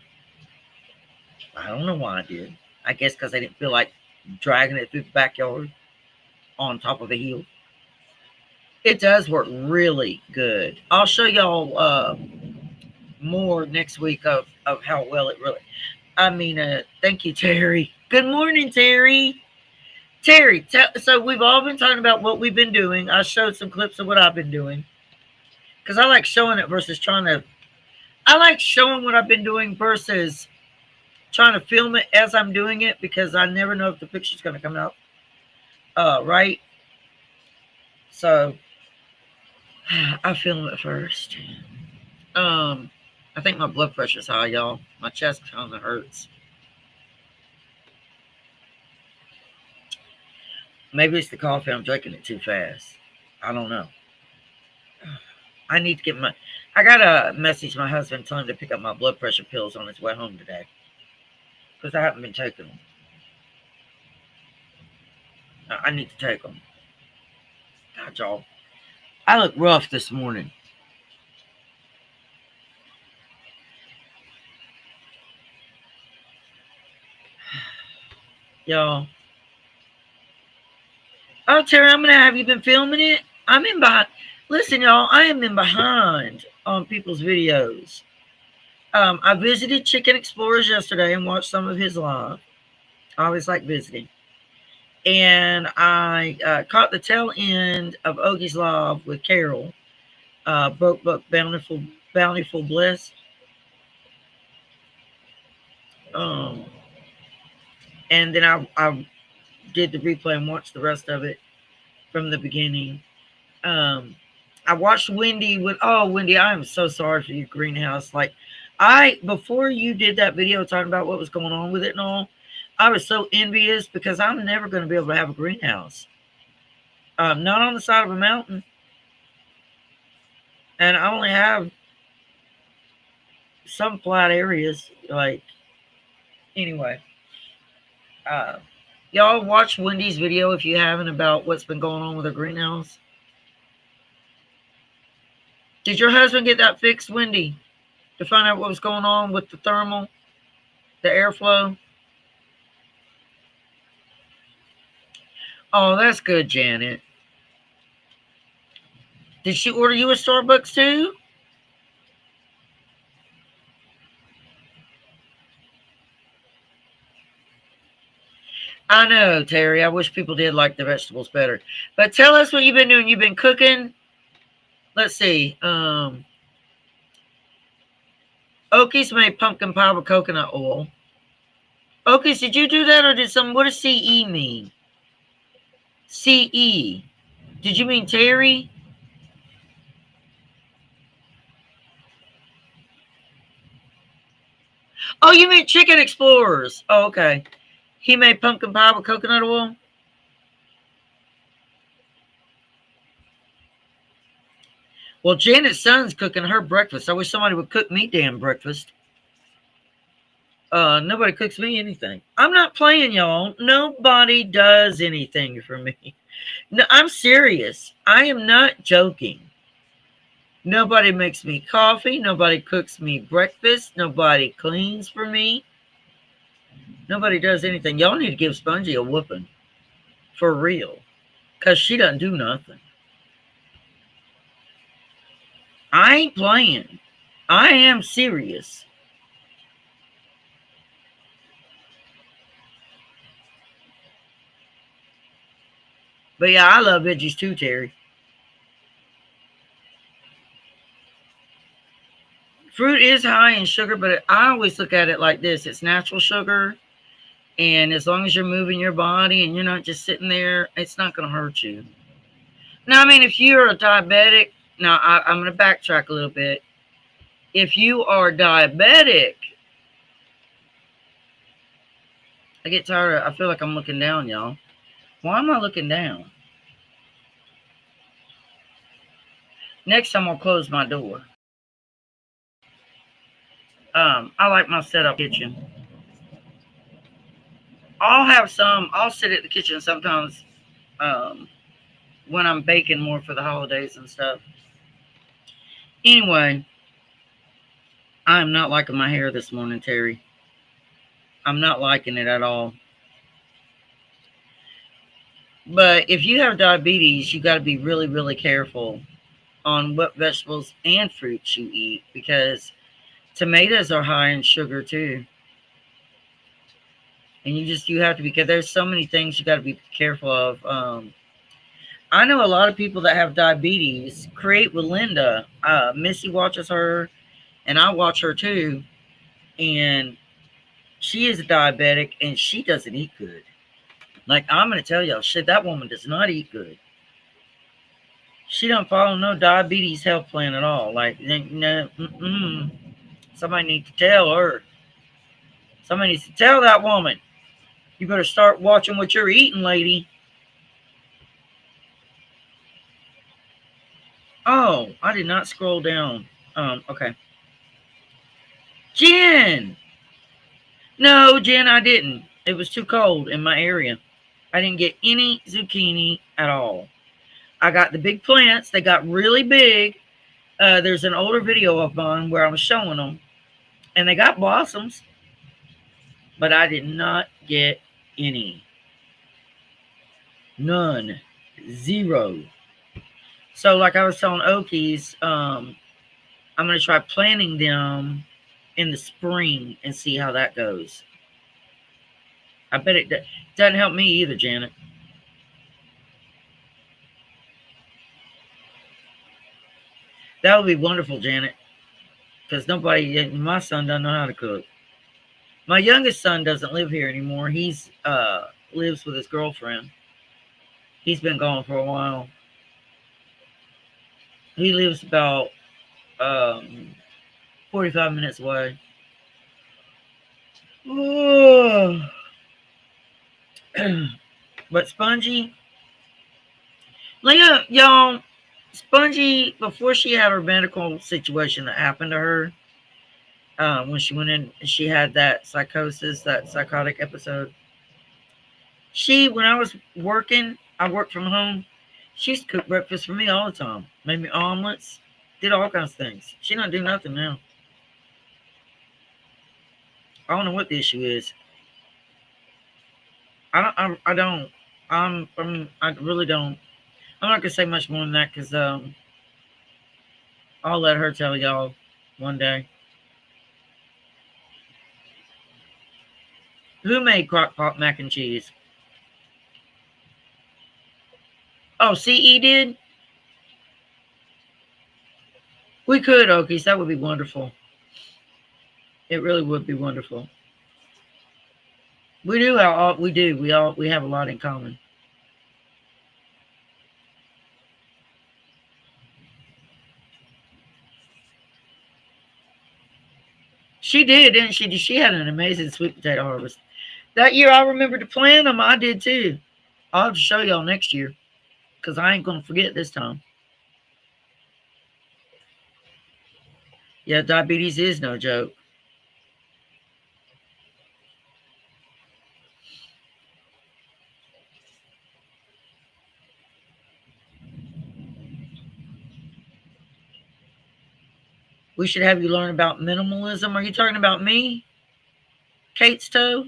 Speaker 1: I don't know why I did. I guess because I didn't feel like dragging it through the backyard on top of a hill. It does work really good. I'll show y'all more next week of how well it really. I mean, thank you, Terry. Good morning, Terry. Terry, so we've all been talking about what we've been doing. I showed some clips of what I've been doing because I like showing it versus trying to. I like showing what I've been doing versus trying to film it as I'm doing it because I never know if the picture's going to come out right. So I film it first. Um, I think my blood pressure's high, y'all. My chest kind of hurts. Maybe it's the coffee. I'm drinking it too fast. I don't know. I need to get my. I gotta message my husband, tell him to pick up my blood pressure pills on his way home today because I haven't been taking them. I need to take them. God, y'all. I look rough this morning. Y'all. Oh, Terry, I'm gonna have you been filming it? I'm in behind. Listen, y'all, I am in behind on people's videos. I visited Chicken Explorers yesterday and watched some of his live. I always like visiting. And I caught the tail end of Ogie's live with Carol, Broke Buck Bountiful Bliss. Um, and then I did the replay and watched the rest of it from the beginning. I watched Wendy with Wendy, I am so sorry for your greenhouse. Like before you did that video talking about what was going on with it and all, I was so envious because I'm never going to be able to have a greenhouse. Not on the side of a mountain. And I only have some flat areas. Like anyway. Y'all watch Wendy's video if you haven't about what's been going on with her greenhouse. Did your husband get that fixed, Wendy? To find out what was going on with the thermal, the airflow? Oh, that's good, Janet. Did she order you a Starbucks too? I know, Terry. I wish people did like the vegetables better. But tell us what you've been doing. You've been cooking. Let's see. Okies made pumpkin pie with coconut oil. Okies, did you do that or did what does CE mean? CE. Did you mean Terry? Oh, you mean Chicken Explorers. Oh, okay. He made pumpkin pie with coconut oil? Well, Janet's son's cooking her breakfast. I wish somebody would cook me damn breakfast. Nobody cooks me anything. I'm not playing, y'all. Nobody does anything for me. No, I'm serious. I am not joking. Nobody makes me coffee. Nobody cooks me breakfast. Nobody cleans for me. Nobody does anything. Y'all need to give Spongy a whooping. For real. Because she doesn't do nothing. I ain't playing. I am serious. But yeah, I love veggies too, Terry. Fruit is high in sugar, but I always look at it like this. It's natural sugar. And as long as you're moving your body and you're not just sitting there, it's not going to hurt you. Now, I mean, if you're a diabetic, now I'm going to backtrack a little bit. If you are diabetic, I get tired. I feel like I'm looking down, y'all. Why am I looking down? Next time I'll close my door. I like my setup kitchen. I'll sit at the kitchen sometimes when I'm baking more for the holidays and stuff. Anyway, I'm not liking my hair this morning, Terry. I'm not liking it at all. But if you have diabetes, you got to be really, really careful on what vegetables and fruits you eat because tomatoes are high in sugar too. And you have to be because there's so many things you got to be careful of. I know a lot of people that have diabetes. Create with Linda. Missy watches her, and I watch her too. And she is a diabetic, and she doesn't eat good. Like I'm gonna tell y'all, shit, that woman does not eat good. She don't follow no diabetes health plan at all. Like no, somebody needs to tell her. Somebody needs to tell that woman. You better start watching what you're eating, lady. Oh, I did not scroll down. Okay. Jen! No, Jen, I didn't. It was too cold in my area. I didn't get any zucchini at all. I got the big plants. They got really big. There's an older video of mine where I was showing them, and they got blossoms, but I did not get any. None. Zero. So, like I was telling Okies, I'm going to try planting them in the spring and see how that goes. I bet it doesn't help me either, Janet. That would be wonderful, Janet, because my son doesn't know how to cook. My youngest son doesn't live here anymore. He's lives with his girlfriend. He's been gone for a while. He lives about 45 minutes away. But Spongy, Leah, y'all, Spongy, before she had her medical situation that happened to her, when she went in, she had that psychosis, that psychotic episode. When I was working, I worked from home. She used to cook breakfast for me all the time. Made me omelets, did all kinds of things. She don't do nothing now. I don't know what the issue is. I don't. I really don't. I'm not gonna say much more than that because I'll let her tell y'all one day. Who made crock pot mac and cheese? Oh, CE did? We could, Okies. That would be wonderful. It really would be wonderful. We do we do. We have a lot in common. She did, didn't she? She had an amazing sweet potato harvest. That year I remember to plant them. I did too. I'll have to show y'all next year because I ain't gonna forget this time. Yeah, diabetes is no joke. We should have you learn about minimalism. Are you talking about me, Kate's toe?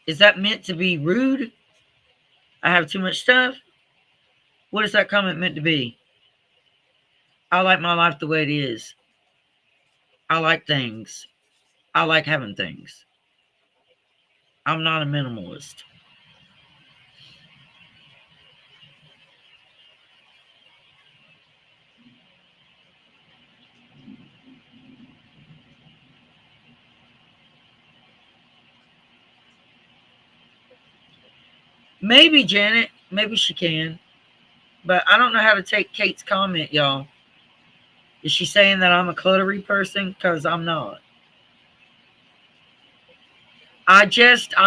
Speaker 1: Is that meant to be rude? I have too much stuff? What is that comment meant to be? I like my life the way it is. I like things. I like having things. I'm not a minimalist. Maybe Janet, maybe she can, but I don't know how to take Kate's comment, y'all. Is she saying that I'm a cluttery person? Because I'm not. I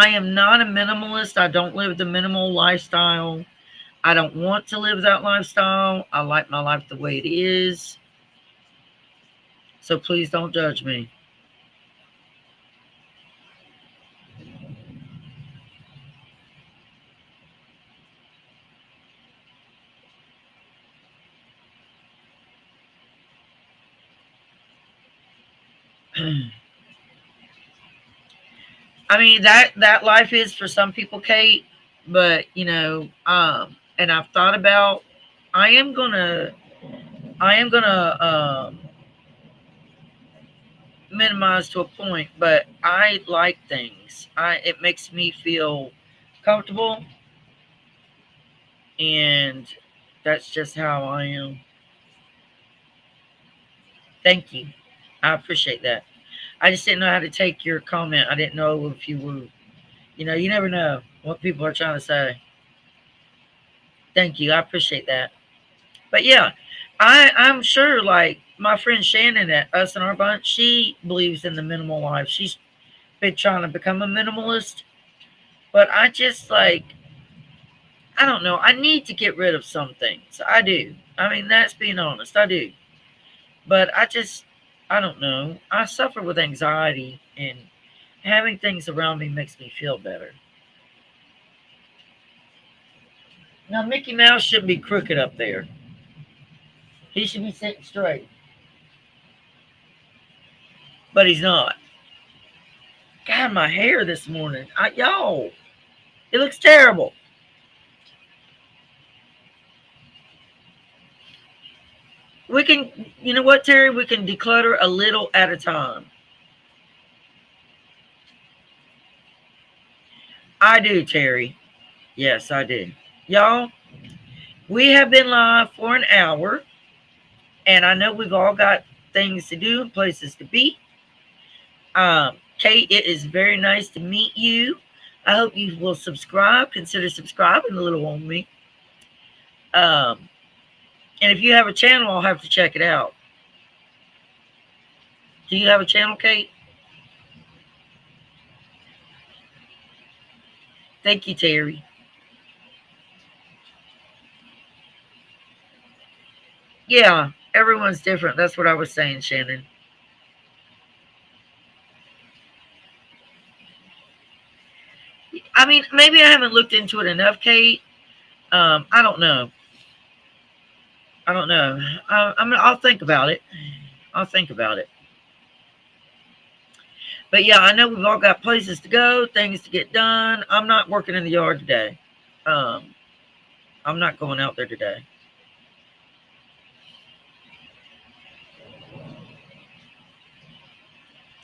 Speaker 1: am not a minimalist. I don't live the minimal lifestyle. I don't want to live that lifestyle. I like my life the way it is. So please don't judge me. I mean that life is for some people, Kate. But and I've thought about. I am gonna. I am gonna minimize to a point, but I like things. It makes me feel comfortable, and that's just how I am. Thank you. I appreciate that. I just didn't know how to take your comment. I didn't know if you were, you never know what people are trying to say. Thank you. I appreciate that. But yeah, I'm sure like my friend Shannon at us in our bunch, she believes in the minimal life. She's been trying to become a minimalist, but I just like I don't know. I need to get rid of some things. I do. I mean, that's being honest. I do. But I don't know. I suffer with anxiety, and having things around me makes me feel better. Now, Mickey Mouse shouldn't be crooked up there. He should be sitting straight, but he's not. God, my hair this morning. Y'all, it looks terrible. We can, you know what, Terry? We can declutter a little at a time. I do, Terry. Yes, I do. Y'all, we have been live for an hour, and I know we've all got things to do and places to be. Kate, it is very nice to meet you. I hope you will subscribe. Consider subscribing a little on me. Um, and if you have a channel, I'll have to check it out. Do you have a channel, Kate? Thank you, Terry. Yeah, everyone's different. That's what I was saying, Shannon. I mean, maybe I haven't looked into it enough, Kate. I don't know. I don't know. I'll think about it. I'll think about it. But yeah, I know we've all got places to go, things to get done. I'm not working in the yard today. Um, I'm not going out there today.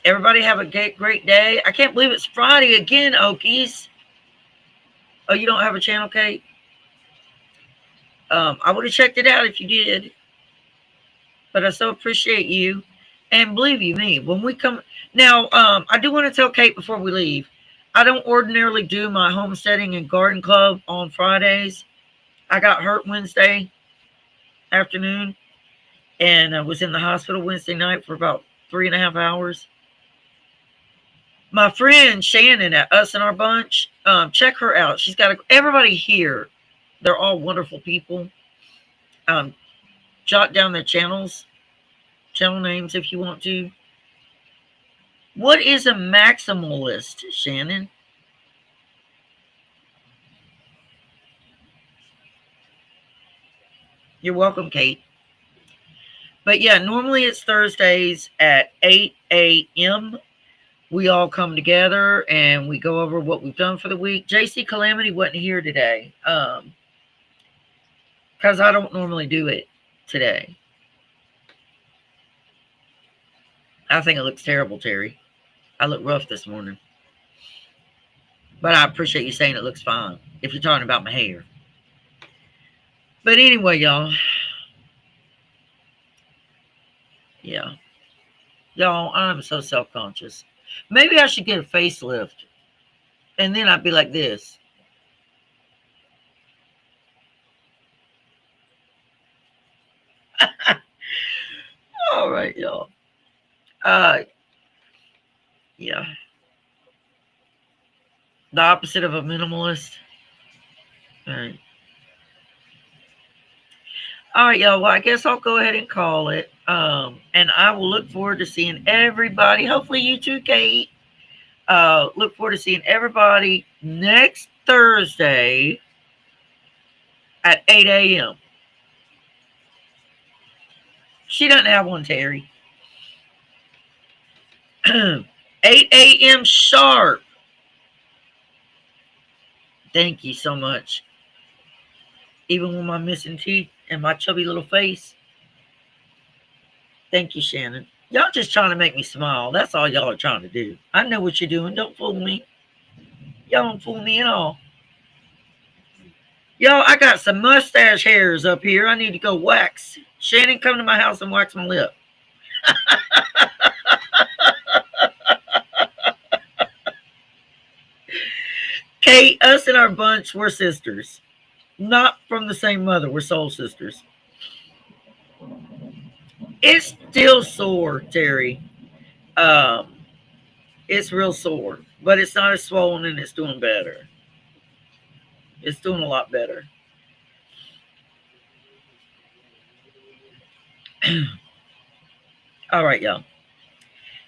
Speaker 1: Everybody have a great day. I can't believe it's Friday again, Okies. Oh, you don't have a channel, Kate? I would have checked it out if you did. But I so appreciate you. And believe you me, when we come now, I do want to tell Kate before we leave. I don't ordinarily do my homesteading and garden club on Fridays. I got hurt Wednesday afternoon, and I was in the hospital Wednesday night for about 3.5 hours. My friend Shannon at us in our bunch, check her out. She's got everybody here. They're all wonderful people. Um, jot down their channel names if you want to. What is a maximalist, Shannon? You're welcome, Kate. But yeah, normally it's Thursdays at 8 a.m. We all come together and we go over what we've done for the week. JC Calamity wasn't here today because I don't normally do it today. I think it looks terrible, Terry. I look rough this morning. But I appreciate you saying it looks fine if you're talking about my hair. But anyway, y'all. Yeah. Y'all, I'm so self-conscious. Maybe I should get a facelift. And then I'd be like this. All right, y'all. Uh, yeah. The opposite of a minimalist. All right. All right, y'all. Well, I guess I'll go ahead and call it. And I will look forward to seeing everybody. Hopefully, you too, Kate. Look forward to seeing everybody next Thursday at 8 a.m. She doesn't have one, Terry. 8 a.m. sharp. Thank you so much. Even with my missing teeth and my chubby little face. Thank you, Shannon. Y'all just trying to make me smile. That's all y'all are trying to do. I know what you're doing. Don't fool me. Y'all don't fool me at all. Y'all, I got some mustache hairs up here. I need to go wax. Shannon, come to my house and wax my lip. Kate, us and our bunch, we're sisters. Not from the same mother. We're soul sisters. It's still sore, Terry. Um, it's real sore, but it's not as swollen and it's doing better. It's doing a lot better. All right, y'all.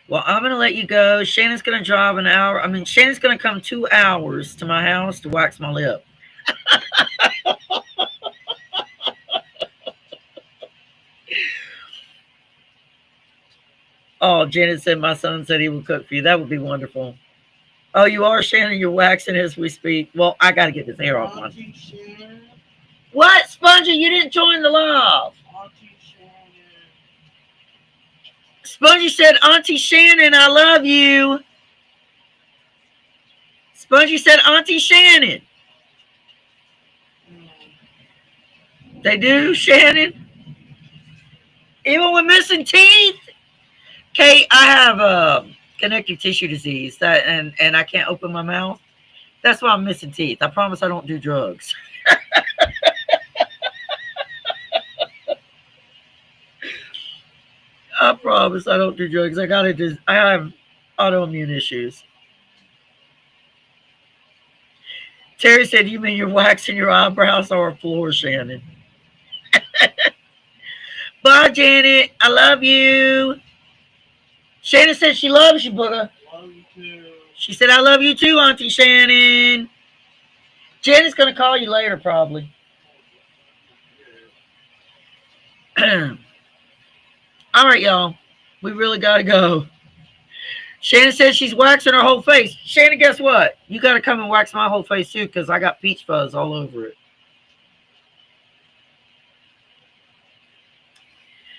Speaker 1: Well, I'm going to let you go. Shannon's going to drive an hour. I mean, Shannon's going to come 2 hours to my house to wax my lip. Oh, Janet said my son said he would cook for you. That would be wonderful. Oh, you are, Shannon? You're waxing as we speak. Well, I got to get this hair off my... What, Spongy? You didn't join the live. Spongy said, Auntie Shannon, I love you. Spongy said, Auntie Shannon. They do, Shannon? Even with missing teeth? Kate, I have connective tissue disease and I can't open my mouth. That's why I'm missing teeth. I promise I don't do drugs. I promise I don't do drugs. I have autoimmune issues. Terry said, you mean you're waxing your eyebrows or a floor, Shannon? Bye, Janet. I love you. Shannon said she loves you, Booger.
Speaker 4: Love you too.
Speaker 1: She said, I love you too, Auntie Shannon. Janet's going to call you later, probably. All right, y'all. We really got to go. Shannon says she's waxing her whole face. Shannon, guess what? You got to come and wax my whole face too because I got peach fuzz all over it.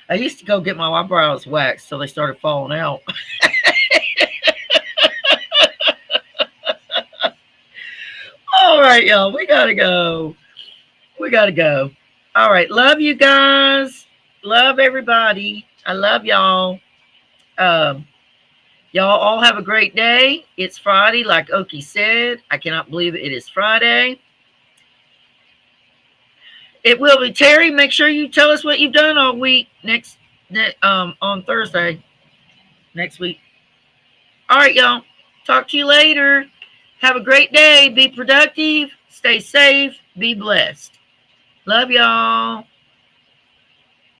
Speaker 1: I used to go get my eyebrows waxed so they started falling out. All right, y'all. We got to go. We got to go. All right. Love you guys. Love everybody. I love y'all. Y'all all have a great day. It's Friday, like Oki said. I cannot believe it is Friday. It will be. Terry, make sure you tell us what you've done all week on Thursday next week. All right, y'all. Talk to you later. Have a great day. Be productive. Stay safe. Be blessed. Love y'all.